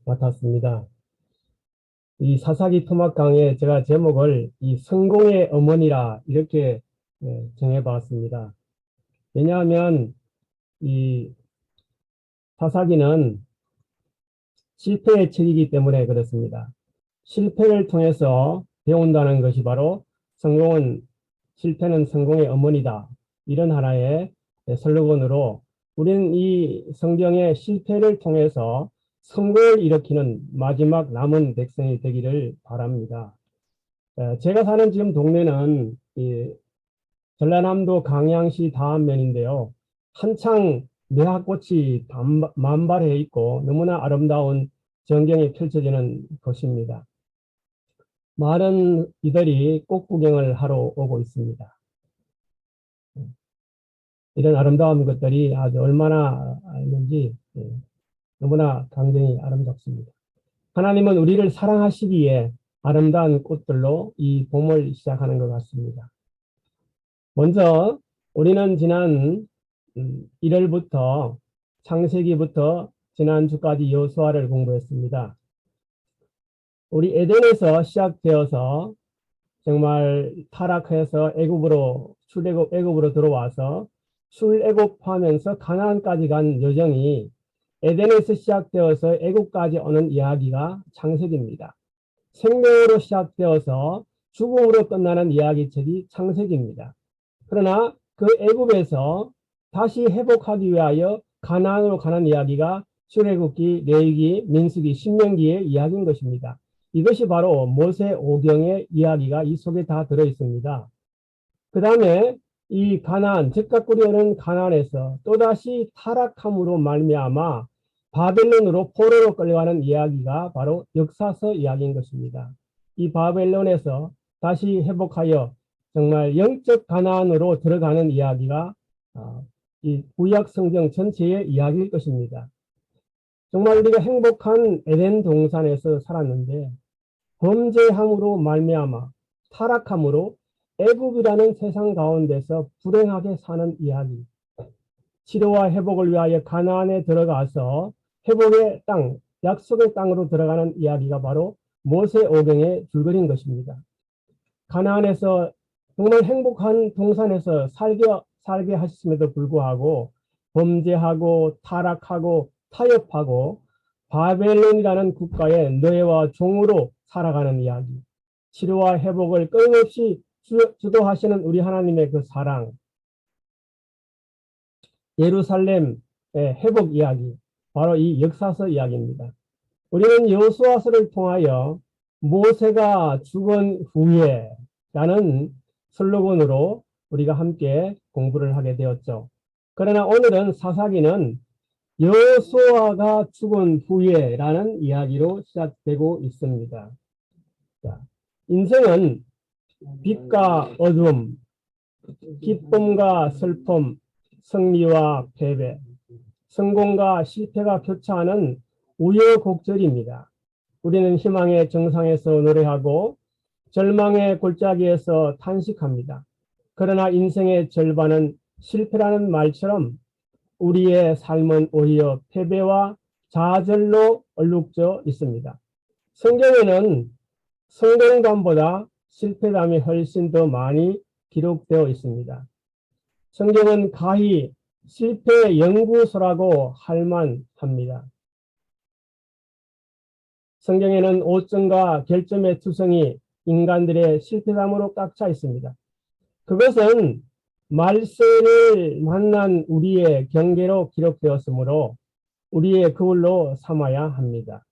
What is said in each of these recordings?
맡았습니다. 이 사사기 토막 강의 제가 제목을 이 성공의 어머니라 이렇게 정해봤습니다. 왜냐하면 이 사사기는 실패의 책이기 때문에 그렇습니다. 실패를 통해서 배운다는 것이 바로 실패는 성공의 어머니다. 이런 하나의 슬로건으로 우리는 이 성경의 실패를 통해서 성공을 일으키는 마지막 남은 백성이 되기를 바랍니다. 제가 사는 지금 동네는 이 전라남도 강양시 다안면인데요. 한창 매화꽃이 만발해 있고 너무나 아름다운 전경이 펼쳐지는 곳입니다. 많은 이들이 꽃 구경을 하러 오고 있습니다. 이런 아름다운 것들이 아주 얼마나 있는지 너무나 굉장히 아름답습니다. 하나님은 우리를 사랑하시기에 아름다운 꽃들로 이 봄을 시작하는 것 같습니다. 먼저 우리는 지난 1월부터 창세기부터 지난주까지 여호수아를 공부했습니다. 우리 에덴에서 시작되어서 정말 타락해서 애굽으로 들어와서 출애굽하면서 가나안까지 간 여정이 에덴에서 시작되어서 애굽까지 오는 이야기가 창세기입니다. 생명으로 시작되어서 죽음으로 끝나는 이야기책이 창세기입니다. 그러나 그 애굽에서 다시 회복하기 위하여 가나안으로 가는 이야기가 출애굽기, 레위기, 민수기, 신명기의 이야기인 것입니다. 이것이 바로 모세오경의 이야기가 이 속에 다 들어있습니다. 그 다음에 이 가나안, 즉각 꾸려오는 가나안에서 또다시 타락함으로 말미암아 바벨론으로 포로로 끌려가는 이야기가 바로 역사서 이야기인 것입니다. 이 바벨론에서 다시 회복하여 정말 영적 가나안으로 들어가는 이야기가 이 구약 성경 전체의 이야기일 것입니다. 정말 우리가 행복한 에덴 동산에서 살았는데 범죄함으로 말미암아 타락함으로 애굽이라는 세상 가운데서 불행하게 사는 이야기. 치료와 회복을 위하여 가나안에 들어가서 회복의 땅, 약속의 땅으로 들어가는 이야기가 바로 모세오경의 줄거리인 것입니다. 가나안에서 정말 행복한 동산에서 살게 하셨음에도 불구하고 범죄하고 타락하고 타협하고 바벨론이라는 국가의 노예와 종으로 살아가는 이야기. 치료와 회복을 끊임없이 주도하시는 우리 하나님의 그 사랑. 예루살렘의 회복 이야기. 바로 이 역사서 이야기입니다. 우리는 여호수아서를 통하여 모세가 죽은 후에라는 슬로건으로 우리가 함께 공부를 하게 되었죠. 그러나 오늘은 사사기는 여호수아가 죽은 후에라는 이야기로 시작되고 있습니다. 자, 인생은 빛과 어둠, 기쁨과 슬픔, 승리와 패배, 성공과 실패가 교차하는 우여곡절입니다. 우리는 희망의 정상에서 노래하고 절망의 골짜기에서 탄식합니다. 그러나 인생의 절반은 실패라는 말처럼 우리의 삶은 오히려 패배와 좌절로 얼룩져 있습니다. 성경에는 성공담보다 실패담이 훨씬 더 많이 기록되어 있습니다. 성경은 가히 실패 연구소라고 할 만합니다. 성경에는 오점과 결점의 투성이 인간들의 실패담으로 꽉 차 있습니다. 그것은 말세를 만난 우리의 경계로 기록되었으므로 우리의 거울로 삼아야 합니다.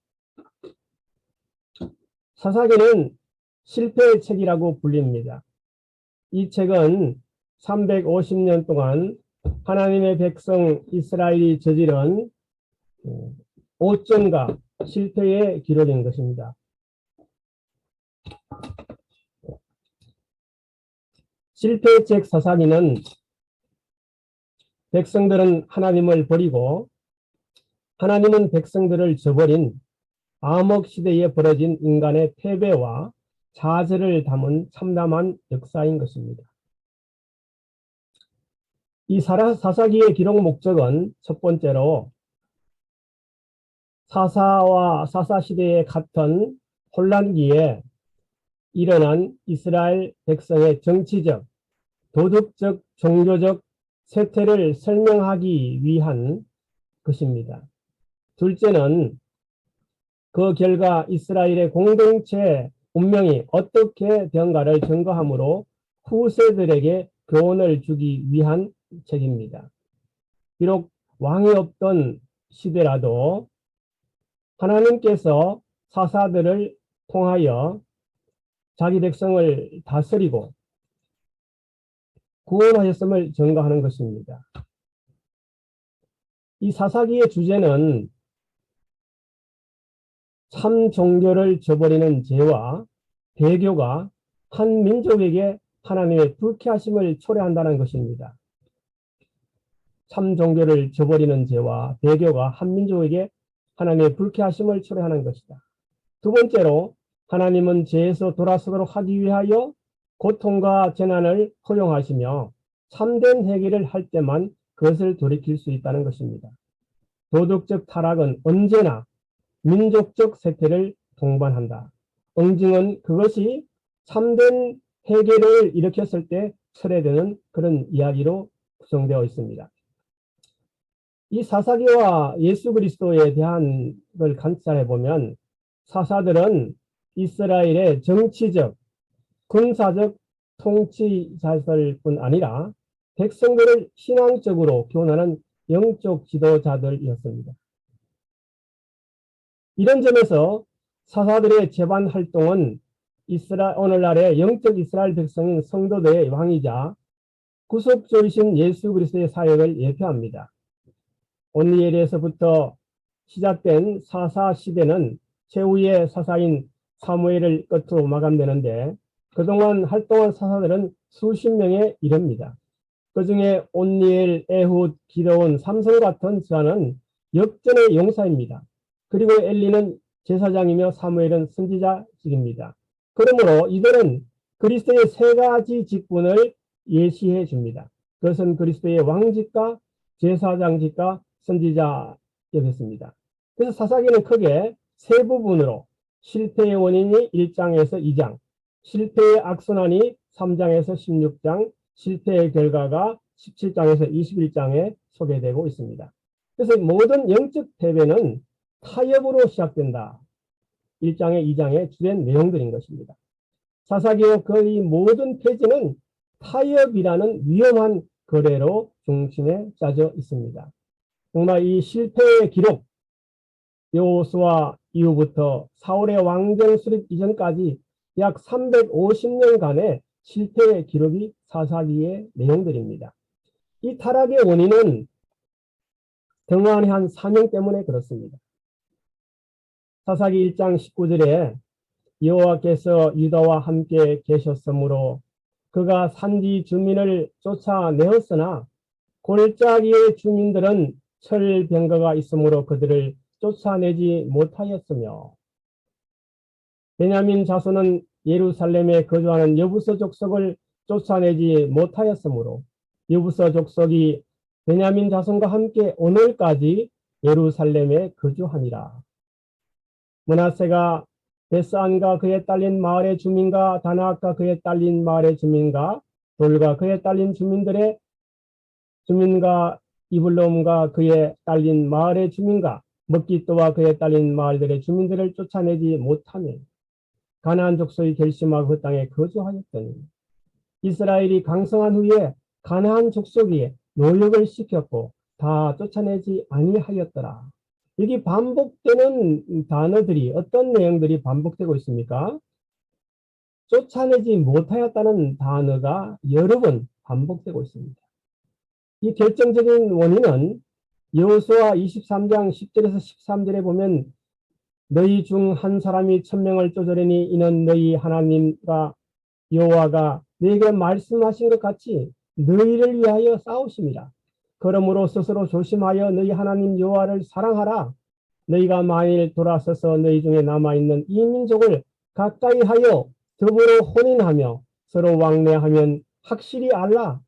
사사기는 실패의 책이라고 불립니다. 이 책은 350년 동안 하나님의 백성 이스라엘이 저지른 오점과 실패의 기록인 것입니다. 실패의 책 사사기는 백성들은 하나님을 버리고 하나님은 백성들을 저버린 암흑 시대에 벌어진 인간의 패배와 좌절을 담은 참담한 역사인 것입니다. 이 사사기의 기록 목적은 첫 번째로 사사와 사사시대에 같은 혼란기에 일어난 이스라엘 백성의 정치적, 도덕적, 종교적 쇠퇴를 설명하기 위한 것입니다. 둘째는 그 결과 이스라엘의 공동체 운명이 어떻게 되었는가를 증거하므로 후세들에게 교훈을 주기 위한 책입니다. 비록 왕이 없던 시대라도 하나님께서 사사들을 통하여 자기 백성을 다스리고 구원하셨음을 증거하는 것입니다. 이 사사기의 주제는 참 종교를 저버리는 죄와 배교가 한 민족에게 하나님의 불쾌하심을 초래한다는 것입니다. 참 종교를 저버리는 죄와 배교가 한 민족에게 하나님의 불쾌하심을 초래하는 것이다. 두 번째로 하나님은 죄에서 돌아서도록 하기 위하여 고통과 재난을 허용하시며 참된 회개를 할 때만 그것을 돌이킬 수 있다는 것입니다. 도덕적 타락은 언제나 민족적 쇠퇴를 동반한다. 응징은 그것이 참된 회개를 일으켰을 때 철회되는 그런 이야기로 구성되어 있습니다. 이 사사기와 예수 그리스도에 대한 걸 관찰해 보면 사사들은 이스라엘의 정치적, 군사적 통치자들 뿐 아니라 백성들을 신앙적으로 교훈하는 영적 지도자들이었습니다. 이런 점에서 사사들의 재반 활동은 오늘날의 영적 이스라엘 백성인 성도들의 왕이자 구속주이신 예수 그리스도의 사역을 예표합니다. 온니엘에서부터 시작된 사사 시대는 최후의 사사인 사무엘을 끝으로 마감되는데 그동안 활동한 사사들은 수십 명에 이릅니다. 그 중에 온니엘, 에훗, 기드온, 삼성 같은 자는 역전의 용사입니다. 그리고 엘리는 제사장이며 사무엘은 선지자직입니다. 그러므로 이들은 그리스도의 세 가지 직분을 예시해 줍니다. 그것은 그리스도의 왕직과 제사장직과 선지자였습니다. 그래서 사사기는 크게 세 부분으로 실패의 원인이 1장에서 2장, 실패의 악순환이 3장에서 16장, 실패의 결과가 17장에서 21장에 소개되고 있습니다. 그래서 모든 영적 패배는 타협으로 시작된다. 1장에 2장에 주된 내용들인 것입니다. 사사기의 거의 모든 페이지는 타협이라는 위험한 거래로 중심에 짜져 있습니다. 정말 이 실패의 기록, 여호수아 이후부터 사울의 왕정 수립 이전까지 약 350년간의 실패의 기록이 사사기의 내용들입니다. 이 타락의 원인은 등한히 한 사명 때문에 그렇습니다. 사사기 1장 19절에 여호와께서 유다와 함께 계셨으므로 그가 산지 주민을 쫓아내었으나 골짜기의 주민들은 철병거가 있으므로 그들을 쫓아내지 못하였으며 베냐민 자손은 예루살렘에 거주하는 여부서 족속을 쫓아내지 못하였으므로 여부서 족속이 베냐민 자손과 함께 오늘까지 예루살렘에 거주하니라. 므낫세가 베스안과 그에 딸린 마을의 주민과 다나악과 그에 딸린 마을의 주민과 돌과 그에 딸린 주민들의 주민과 이블롬과 그에 딸린 마을의 주민과 먹기또와 그에 딸린 마을들의 주민들을 쫓아내지 못하며 가나안 족속이 결심하고 그 땅에 거주하였더니 이스라엘이 강성한 후에 가나안 족속이 노역을 시켰고 다 쫓아내지 아니하였더라. 여기 반복되는 단어들이 어떤 내용들이 반복되고 있습니까? 쫓아내지 못하였다는 단어가 여러 번 반복되고 있습니다. 이 결정적인 원인은 여호수아 23장 10절에서 13절에 보면 너희 중 한 사람이 1000명을 쫓으려니 이는 너희 하나님과 여호와가 너희에게 말씀하신 것 같이 너희를 위하여 싸우심이라. 그러므로 스스로 조심하여 너희 하나님 여호와를 사랑하라. 너희가 만일 돌아서서 너희 중에 남아있는 이 민족을 가까이 하여 더불어 혼인하며 서로 왕래하면 확실히 알라.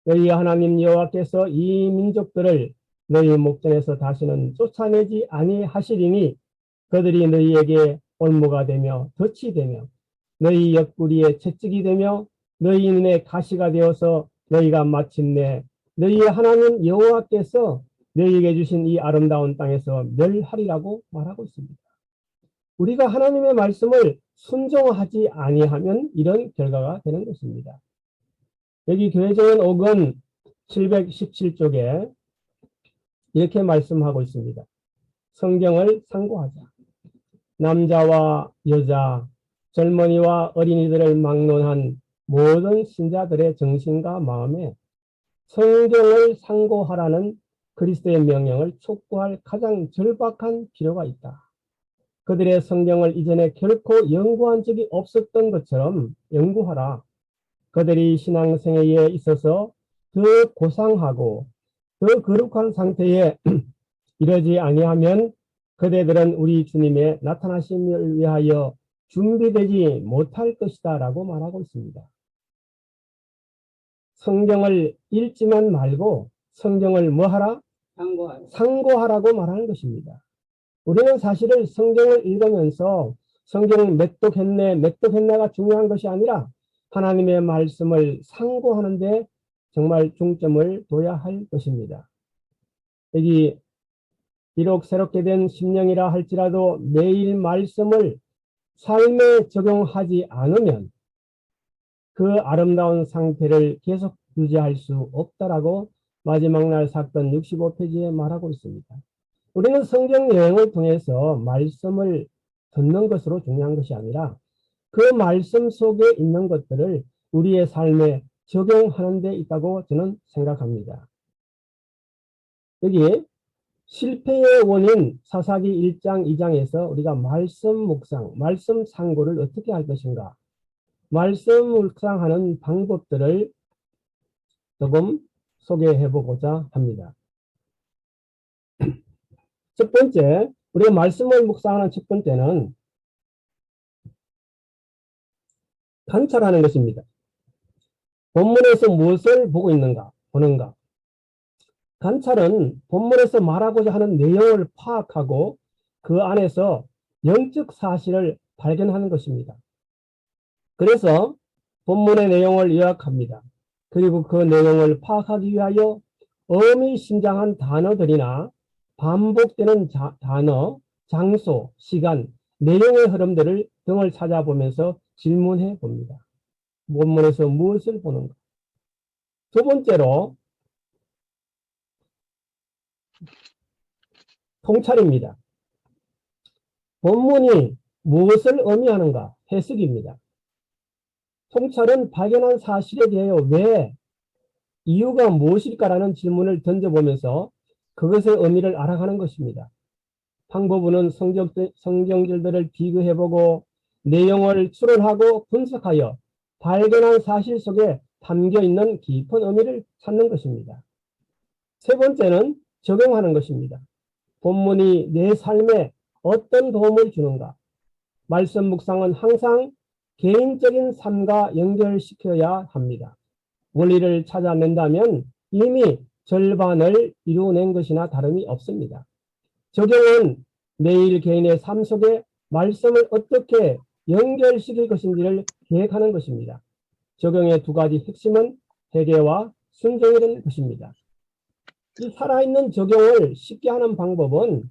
너희 하나님 여호와께서 이 민족들을 너희 목전에서 다시는 쫓아내지 아니하시리니 그들이 너희에게 올무가 되며 덫이 되며 너희 옆구리에 채찍이 되며 너희 눈에 가시가 되어서 너희가 마침내 너희의 하나님 여호와께서 너희에게 주신 이 아름다운 땅에서 멸하리라고 말하고 있습니다. 우리가 하나님의 말씀을 순종하지 아니하면 이런 결과가 되는 것입니다. 여기 교회정원 5권 717쪽에 이렇게 말씀하고 있습니다. 성경을 상고하자. 남자와 여자, 젊은이와 어린이들을 막론한 모든 신자들의 정신과 마음에 성경을 상고하라는 그리스도의 명령을 촉구할 가장 절박한 필요가 있다. 그들의 성경을 이전에 결코 연구한 적이 없었던 것처럼 연구하라. 그들이 신앙생애에 있어서 더 고상하고 더 거룩한 상태에 이르지 아니하면 그대들은 우리 주님의 나타나심을 위하여 준비되지 못할 것이다 라고 말하고 있습니다. 성경을 읽지만 말고 성경을 뭐하라? 상고하라고 말하는 것입니다. 우리는 사실은 성경을 읽으면서 성경을 맺독했네가 중요한 것이 아니라 하나님의 말씀을 상고하는 데 정말 중점을 둬야 할 것입니다. 여기 비록 새롭게 된 심령이라 할지라도 매일 말씀을 삶에 적용하지 않으면 그 아름다운 상태를 계속 유지할 수 없다라고 마지막 날 사건 65페이지에 말하고 있습니다. 우리는 성경 여행을 통해서 말씀을 듣는 것으로 중요한 것이 아니라 그 말씀 속에 있는 것들을 우리의 삶에 적용하는 데 있다고 저는 생각합니다. 여기 실패의 원인 사사기 1장 2장에서 우리가 말씀 묵상, 말씀 상고를 어떻게 할 것인가, 말씀 묵상하는 방법들을 조금 소개해 보고자 합니다. 첫 번째, 우리가 말씀을 묵상하는 첫 번째는 관찰하는 것입니다. 본문에서 무엇을 보고 있는가, 보는가. 관찰은 본문에서 말하고자 하는 내용을 파악하고 그 안에서 영적 사실을 발견하는 것입니다. 그래서 본문의 내용을 요약합니다. 그리고 그 내용을 파악하기 위하여 의미심장한 단어들이나 반복되는 단어, 장소, 시간, 내용의 흐름들을 등을 찾아보면서 질문해 봅니다. 본문에서 무엇을 보는가? 두 번째로 통찰입니다. 본문이 무엇을 의미하는가? 해석입니다. 통찰은 발견한 사실에 대하여 왜, 이유가 무엇일까라는 질문을 던져보면서 그것의 의미를 알아가는 것입니다. 방법은 성경절들을 비교해보고 내용을 추론하고 분석하여 발견한 사실 속에 담겨있는 깊은 의미를 찾는 것입니다. 세 번째는 적용하는 것입니다. 본문이 내 삶에 어떤 도움을 주는가? 말씀 묵상은 항상 개인적인 삶과 연결시켜야 합니다. 원리를 찾아낸다면 이미 절반을 이루어낸 것이나 다름이 없습니다. 적용은 매일 개인의 삶 속에 말씀을 어떻게 연결시킬 것인지를 계획하는 것입니다. 적용의 두 가지 핵심은 회개와 순종이라는 것입니다. 이 살아있는 적용을 쉽게 하는 방법은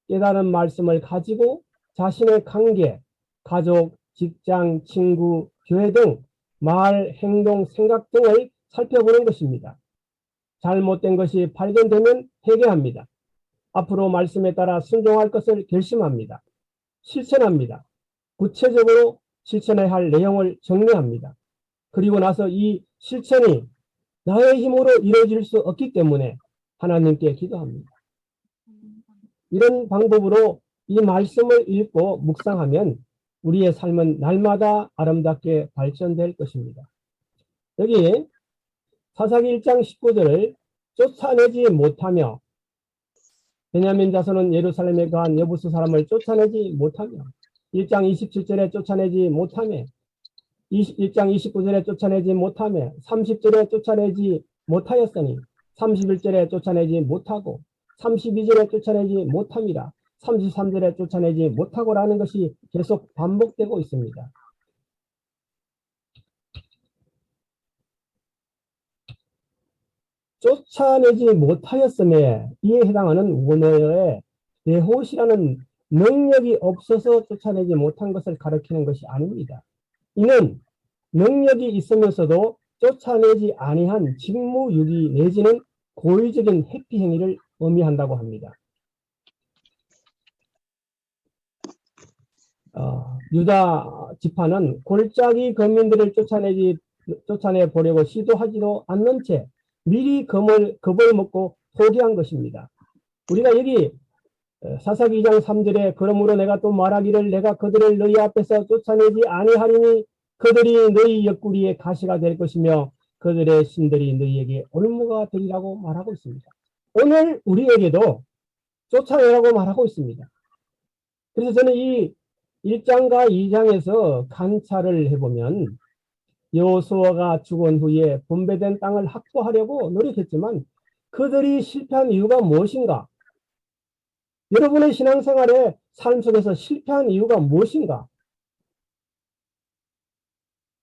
깨달은 말씀을 가지고 자신의 관계, 가족, 직장, 친구, 교회 등 말, 행동, 생각 등을 살펴보는 것입니다. 잘못된 것이 발견되면 회개합니다. 앞으로 말씀에 따라 순종할 것을 결심합니다. 실천합니다. 구체적으로 실천해야 할 내용을 정리합니다. 그리고 나서 이 실천이 나의 힘으로 이루어질 수 없기 때문에 하나님께 기도합니다. 이런 방법으로 이 말씀을 읽고 묵상하면 우리의 삶은 날마다 아름답게 발전될 것입니다. 여기 사사기 1장 19절을 쫓아내지 못하며, 베냐민 자손은 예루살렘에 거한 여부스 사람을 쫓아내지 못하며, 1장 27절에 쫓아내지 못하며, 1장 29절에 쫓아내지 못하며, 30절에 쫓아내지 못하였으니 31절에 쫓아내지 못하고 32절에 쫓아내지 못합니다. 33절에 쫓아내지 못하고라는 것이 계속 반복되고 있습니다. 쫓아내지 못하였음에 이에 해당하는 원어의 데호시라는 능력이 없어서 쫓아내지 못한 것을 가리키는 것이 아닙니다. 이는 능력이 있으면서도 쫓아내지 아니한 직무유기 내지는 고의적인 회피 행위를 의미한다고 합니다. 유다 지파는 골짜기 거민들을 쫓아내 보려고 시도하지도 않는 채 미리 겁을 먹고 포기한 것입니다. 우리가 여기 사사기 2장 3절에 그러므로 내가 또 말하기를 내가 그들을 너희 앞에서 쫓아내지 아니하리니 그들이 너희 옆구리에 가시가 될 것이며 그들의 신들이 너희에게 올무가 되리라고 말하고 있습니다. 오늘 우리에게도 쫓아내라고 말하고 있습니다. 그래서 저는 이 1장과 2장에서 관찰을 해보면 여호수아가 죽은 후에 분배된 땅을 확보하려고 노력했지만 그들이 실패한 이유가 무엇인가? 여러분의 신앙생활의 삶 속에서 실패한 이유가 무엇인가?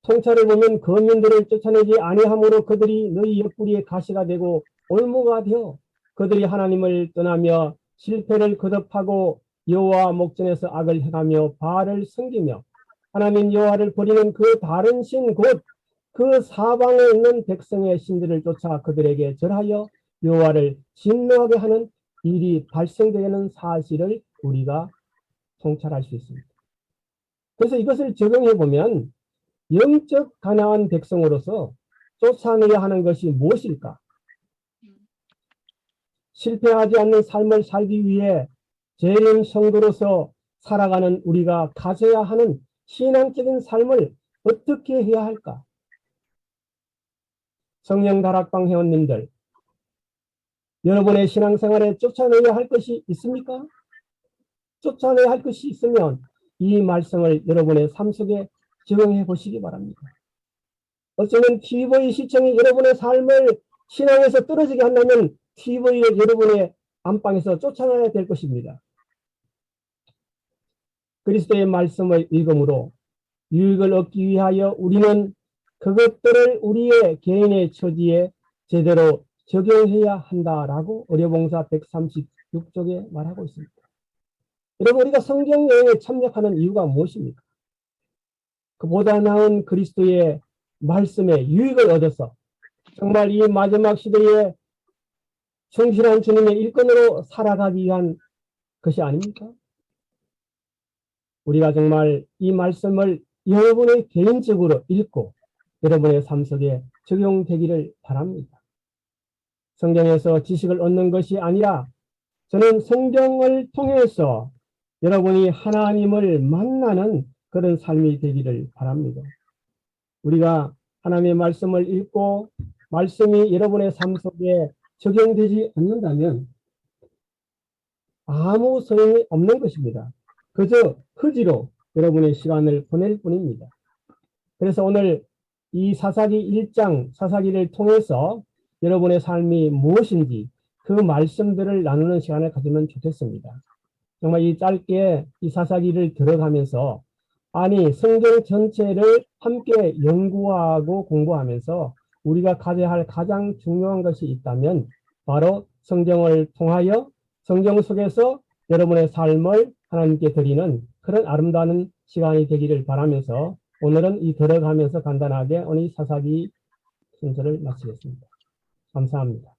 통찰을 보면 거민들을 쫓아내지 아니함으로 그들이 너희 옆구리에 가시가 되고 올무가 되어 그들이 하나님을 떠나며 실패를 거듭하고 여호와 목전에서 악을 행하며 바알을 섬기며 하나님 여호와를 버리는 그 다른 신 곧 그 사방에 있는 백성의 신들을 쫓아 그들에게 절하여 여호와를 진노하게 하는 일이 발생되는 사실을 우리가 통찰할 수 있습니다. 그래서 이것을 적용해 보면 영적 가난한 백성으로서 쫓아내야 하는 것이 무엇일까? 실패하지 않는 삶을 살기 위해 재림 성도로서 살아가는 우리가 가져야 하는 신앙적인 삶을 어떻게 해야 할까? 성령 다락방 회원님들, 여러분의 신앙생활에 쫓아내야 할 것이 있습니까? 쫓아내야 할 것이 있으면 이 말씀을 여러분의 삶 속에 적용해 보시기 바랍니다. 어쩌면 TV 시청이 여러분의 삶을 신앙에서 떨어지게 한다면 TV를 여러분의 안방에서 쫓아내야 될 것입니다. 그리스도의 말씀을 읽음으로 유익을 얻기 위하여 우리는 그것들을 우리의 개인의 처지에 제대로 적용해야 한다라고 의료봉사 136쪽에 말하고 있습니다. 여러분, 우리가 성경 여행에 참여하는 이유가 무엇입니까? 그보다 나은 그리스도의 말씀에 유익을 얻어서 정말 이 마지막 시대에 성실한 주님의 일꾼으로 살아가기 위한 것이 아닙니까? 우리가 정말 이 말씀을 여러분의 개인적으로 읽고 여러분의 삶 속에 적용되기를 바랍니다. 성경에서 지식을 얻는 것이 아니라 저는 성경을 통해서 여러분이 하나님을 만나는 그런 삶이 되기를 바랍니다. 우리가 하나님의 말씀을 읽고 말씀이 여러분의 삶 속에 적용되지 않는다면 아무 소용이 없는 것입니다. 그저 허지로 여러분의 시간을 보낼 뿐입니다. 그래서 오늘 이 사사기 1장 사사기를 통해서 여러분의 삶이 무엇인지 그 말씀들을 나누는 시간을 가지면 좋겠습니다. 정말 이 짧게 이 사사기를 들어가면서 아니 성경 전체를 함께 연구하고 공부하면서 우리가 가져야 할 가장 중요한 것이 있다면 바로 성경을 통하여 성경 속에서 여러분의 삶을 하나님께 드리는 그런 아름다운 시간이 되기를 바라면서 오늘은 이 들어가면서 간단하게 오늘 사사기 순서를 마치겠습니다. 감사합니다.